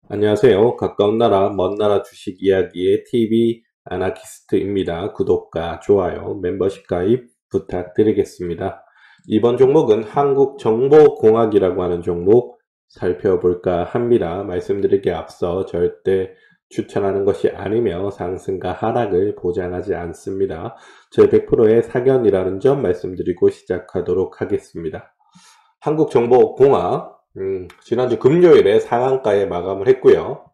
안녕하세요. 가까운 나라, 먼 나라 주식 이야기의 TV 아나키스트입니다. 구독과 좋아요, 멤버십 가입 부탁드리겠습니다. 이번 종목은 한국정보공학이라고 하는 종목 살펴볼까 합니다. 말씀드리기에 앞서 절대 추천하는 것이 아니며 상승과 하락을 보장하지 않습니다. 제 100%의 사견이라는 점 말씀드리고 시작하도록 하겠습니다. 한국정보공학 지난주 금요일에 상한가에 마감을 했고요.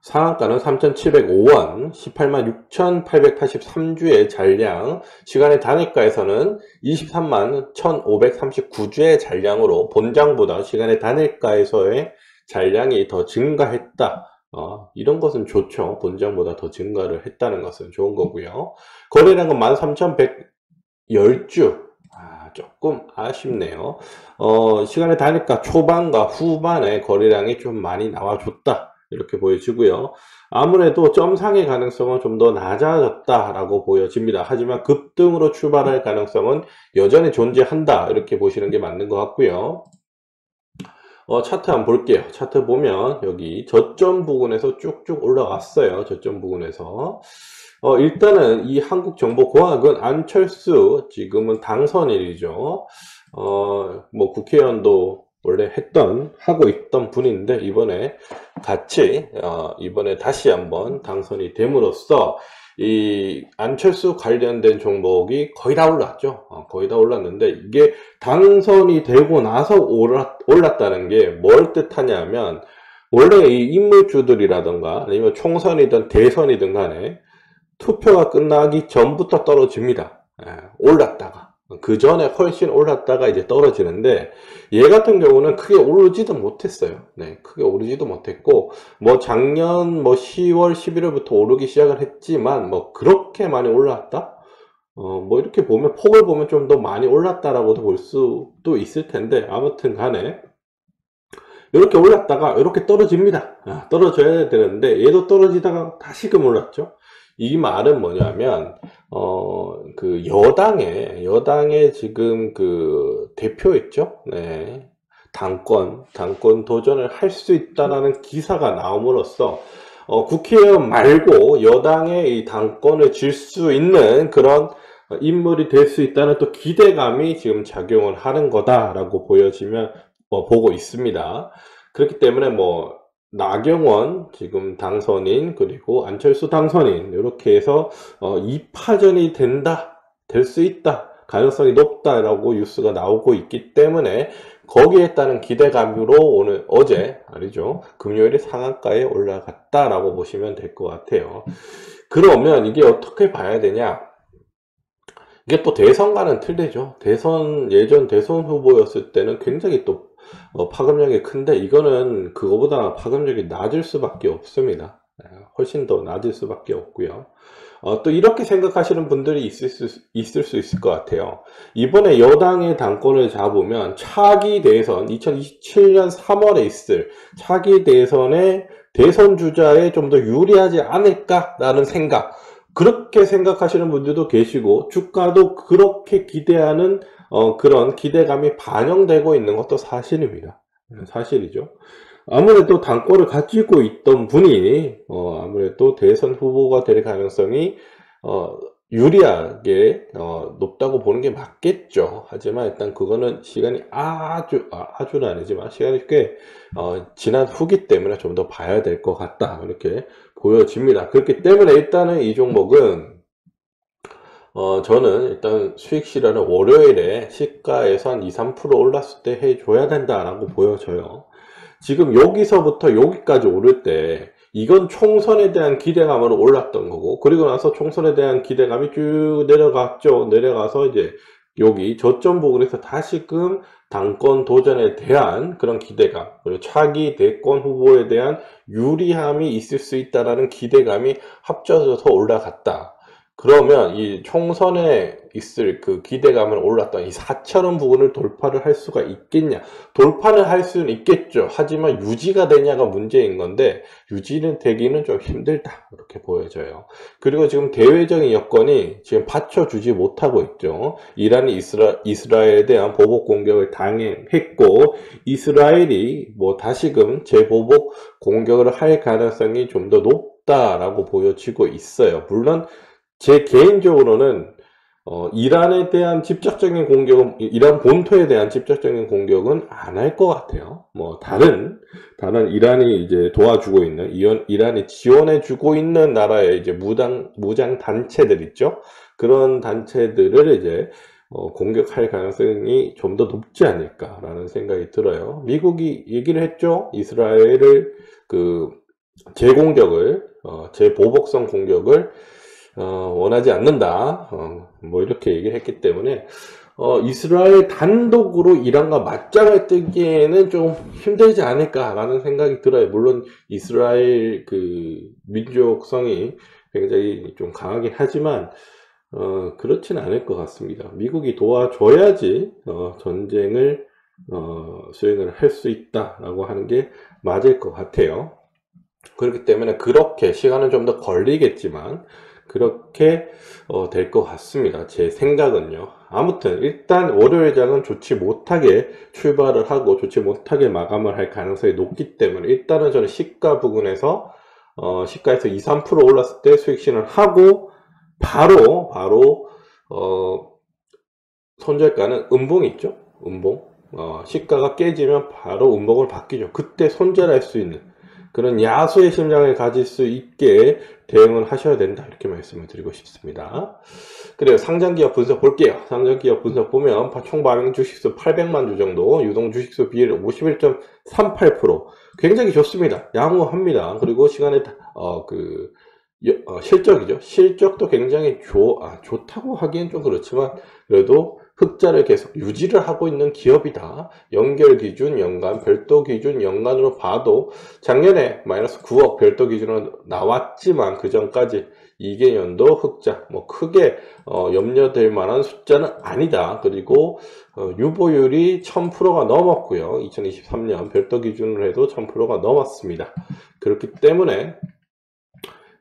상한가는 3,705원, 186,883주의 잔량, 시간의 단일가에서는 23만 1,539주의 잔량으로 본장보다 시간의 단일가에서의 잔량이 더 증가했다. 이런 것은 좋죠. 본장보다 더 증가를 했다는 것은 좋은 거고요. 거래량은 13,110주. 조금 아쉽네요. 시간의 단일가 초반과 후반에 거래량이 좀 많이 나와줬다. 이렇게 보여지고요. 아무래도 점상의 가능성은 좀 더 낮아졌다라고 보여집니다. 하지만 급등으로 출발할 가능성은 여전히 존재한다. 이렇게 보시는 게 맞는 것 같고요. 차트 한번 볼게요. 차트 보면 여기 저점 부근에서 쭉쭉 올라왔어요. 저점 부근에서. 일단은 이 한국정보공학은 안철수 지금은 당선인이죠. 뭐 국회의원도 원래 하고 있던 분인데 이번에 이번에 다시 한번 당선이 됨으로써 이 안철수 관련된 종목이 거의 다 올랐죠. 거의 다 올랐는데 이게 당선이 되고 나서 올랐다는 게 뭘 뜻하냐면 원래 이 인물주들이라던가 아니면 총선이든 대선이든 간에 투표가 끝나기 전부터 떨어집니다. 올랐다가 그 전에 훨씬 올랐다가 이제 떨어지는데 얘 같은 경우는 크게 오르지도 못했어요. 네, 크게 오르지도 못했고 뭐 작년 뭐 10월 11월부터 오르기 시작을 했지만 뭐 그렇게 많이 올랐다? 뭐 이렇게 보면 폭을 보면 좀 더 많이 올랐다라고도 볼 수도 있을 텐데 아무튼 간에 이렇게 올랐다가 이렇게 떨어집니다. 떨어져야 되는데 얘도 떨어지다가 다시금 올랐죠. 이 말은 뭐냐면 그 여당의 지금 그 대표 있죠. 네. 당권 도전을 할 수 있다라는 기사가 나옴으로써 국회의원 말고 여당의 이 당권을 질 수 있는 그런 인물이 될 수 있다는 또 기대감이 지금 작용을 하는 거다라고 보고 있습니다. 그렇기 때문에 뭐 나경원 지금 당선인 그리고 안철수 당선인 이렇게 해서 2파전이 될 수 있다 가능성이 높다라고 뉴스가 나오고 있기 때문에 거기에 따른 기대감으로 어제 아니죠 금요일에 상한가에 올라갔다라고 보시면 될 것 같아요. 그러면 이게 어떻게 봐야 되냐? 이게 또 대선과는 틀리죠. 예전 대선 후보였을 때는 굉장히 또 파급력이 큰데 이거는 그거보다 파급력이 낮을 수밖에 없습니다. 훨씬 더 낮을 수밖에 없고요. 또 이렇게 생각하시는 분들이 있을 수 있을 것 같아요. 이번에 여당의 당권을 잡으면 차기 대선 2027년 3월에 있을 차기 대선의 대선 주자에 좀 더 유리하지 않을까라는 생각, 그렇게 생각하시는 분들도 계시고 주가도 그렇게 기대하는 그런 기대감이 반영되고 있는 것도 사실입니다. 사실이죠. 아무래도 당권을 가지고 있던 분이 아무래도 대선 후보가 될 가능성이 유리하게 높다고 보는 게 맞겠죠. 하지만 일단 그거는 시간이 아주는 아니지만 시간이 꽤 지난 후기 때문에 좀 더 봐야 될 것 같다 이렇게 보여집니다. 그렇기 때문에 일단은 이 종목은 저는 일단 수익 실현을 월요일에 시가에서 한 2, 3% 올랐을 때 해줘야 된다라고 보여져요. 지금 여기서부터 여기까지 오를 때 이건 총선에 대한 기대감으로 올랐던 거고 그리고 나서 총선에 대한 기대감이 쭉 내려갔죠. 내려가서 이제 여기 저점 부근에서 다시금 당권 도전에 대한 그런 기대감 그리고 차기 대권 후보에 대한 유리함이 있을 수 있다라는 기대감이 합쳐져서 올라갔다. 그러면 이 총선에 있을 그 기대감을 올랐던 이 4천원 부분을 돌파를 할 수가 있겠냐? 돌파를 할 수는 있겠죠. 하지만 유지가 되냐가 문제인 건데 유지는 되기는 좀 힘들다 이렇게 보여져요. 그리고 지금 대외적인 여건이 지금 받쳐주지 못하고 있죠. 이란이 이스라엘에 대한 보복 공격을 당했고 이스라엘이 뭐 다시금 재보복 공격을 할 가능성이 좀 더 높다라고 보여지고 있어요. 물론 제 개인적으로는 이란에 대한 직접적인 공격은 이란 본토에 대한 직접적인 공격은 안 할 것 같아요. 뭐 다른 이란이 이제 도와주고 있는 이란이 지원해주고 있는 나라의 이제 무장 단체들 있죠. 그런 단체들을 이제 공격할 가능성이 좀 더 높지 않을까라는 생각이 들어요. 미국이 얘기를 했죠. 이스라엘을 그 재공격을 재보복성 공격을 원하지 않는다. 뭐 이렇게 얘기를 했기 때문에 이스라엘 단독으로 이란과 맞짱을 뜨기에는 좀 힘들지 않을까라는 생각이 들어요. 물론 이스라엘 그 민족성이 굉장히 좀 강하긴 하지만 그렇지는 않을 것 같습니다. 미국이 도와줘야지 전쟁을 수행을 할 수 있다라고 하는 게 맞을 것 같아요. 그렇기 때문에 그렇게 시간은 좀 더 걸리겠지만 그렇게 될 것 같습니다. 제 생각은요. 아무튼 일단 월요일장은 좋지 못하게 출발을 하고 좋지 못하게 마감을 할 가능성이 높기 때문에 일단은 저는 시가 부근에서 시가에서 2~3% 올랐을 때 수익 실현을 하고 바로 손절가는 음봉이 있죠. 음봉. 시가가 깨지면 바로 음봉을 바뀌죠. 그때 손절할 수 있는 그런 야수의 심장을 가질 수 있게 대응을 하셔야 된다 이렇게 말씀을 드리고 싶습니다. 그래요. 상장기업 분석 볼게요. 상장기업 분석 보면 총 발행 주식수 800만 주 정도, 유동 주식수 비율 51.38%, 굉장히 좋습니다. 양호합니다. 그리고 시간에 실적이죠. 실적도 굉장히 좋다고 하기엔 좀 그렇지만 그래도 흑자를 계속 유지를 하고 있는 기업이다. 연결 기준 연간, 별도 기준 연간으로 봐도 작년에 마이너스 9억 별도 기준으로 나왔지만 그 전까지 2개년도 흑자, 뭐 크게 염려될 만한 숫자는 아니다. 그리고 유보율이 1000%가 넘었고요. 2023년 별도 기준으로 해도 1000%가 넘었습니다. 그렇기 때문에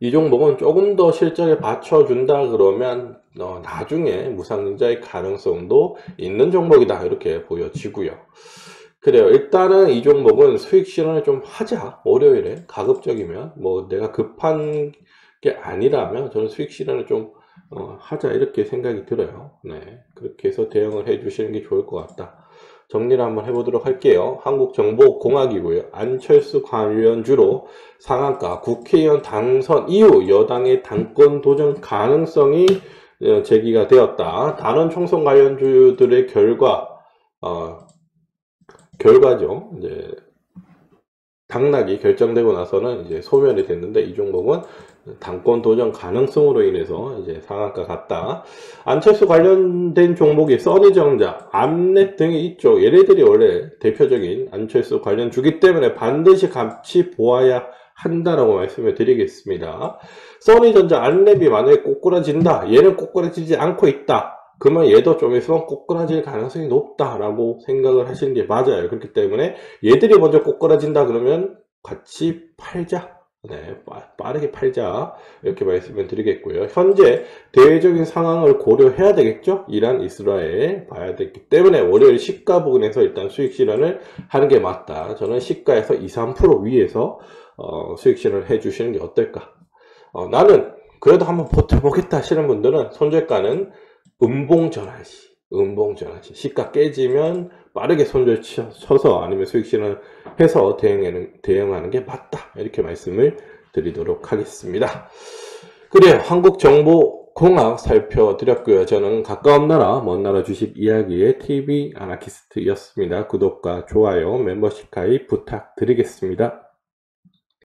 이 종목은 조금 더 실적에 받쳐준다 그러면 나중에 무상증자의 가능성도 있는 종목이다 이렇게 보여지고요. 그래요. 일단은 이 종목은 수익 실현을 좀 하자. 월요일에 가급적이면 뭐 내가 급한 게 아니라면 저는 수익 실현을 좀 하자 이렇게 생각이 들어요. 네, 그렇게 해서 대응을 해 주시는 게 좋을 것 같다. 정리를 한번 해보도록 할게요. 한국정보공학이고요. 안철수 관련주로 상한가, 국회의원 당선 이후 여당의 당권 도전 가능성이 제기가 되었다. 다른 총선 관련주들의 결과죠. 이제 당락이 결정되고 나서는 이제 소멸이 됐는데 이 종목은 당권 도전 가능성으로 인해서 이제 상한가 갔다. 안철수 관련된 종목이 써니전자, 암랩 등이 있죠. 얘네들이 원래 대표적인 안철수 관련주기 때문에 반드시 같이 보아야 한다라고 말씀을 드리겠습니다. 써니전자, 암랩이 만약에 꼬꾸라진다. 얘는 꼬꾸라지지 않고 있다. 그러면 얘도 좀 있으면 꼬꾸라질 가능성이 높다라고 생각을 하시는 게 맞아요. 그렇기 때문에 얘들이 먼저 꼬꾸라진다 그러면 같이 팔자. 네, 빠르게 팔자 이렇게 말씀을 드리겠고요. 현재 대외적인 상황을 고려해야 되겠죠. 이란, 이스라엘 봐야 되기 때문에 월요일 시가 부근에서 일단 수익 실현을 하는 게 맞다. 저는 시가에서 2~3% 위에서 수익 실현을 해 주시는 게 어떨까. 나는 그래도 한번 버텨보겠다 하시는 분들은 손절가는 음봉 전환시 시가 깨지면 빠르게 손절 쳐서 아니면 수익 실현을 해서 대응하는 게 맞다 이렇게 말씀을 드리도록 하겠습니다. 그래요. 한국정보공학 살펴드렸고요. 저는 가까운 나라 먼 나라 주식 이야기의 TV 아나키스트였습니다. 구독과 좋아요 멤버십 가입 부탁드리겠습니다.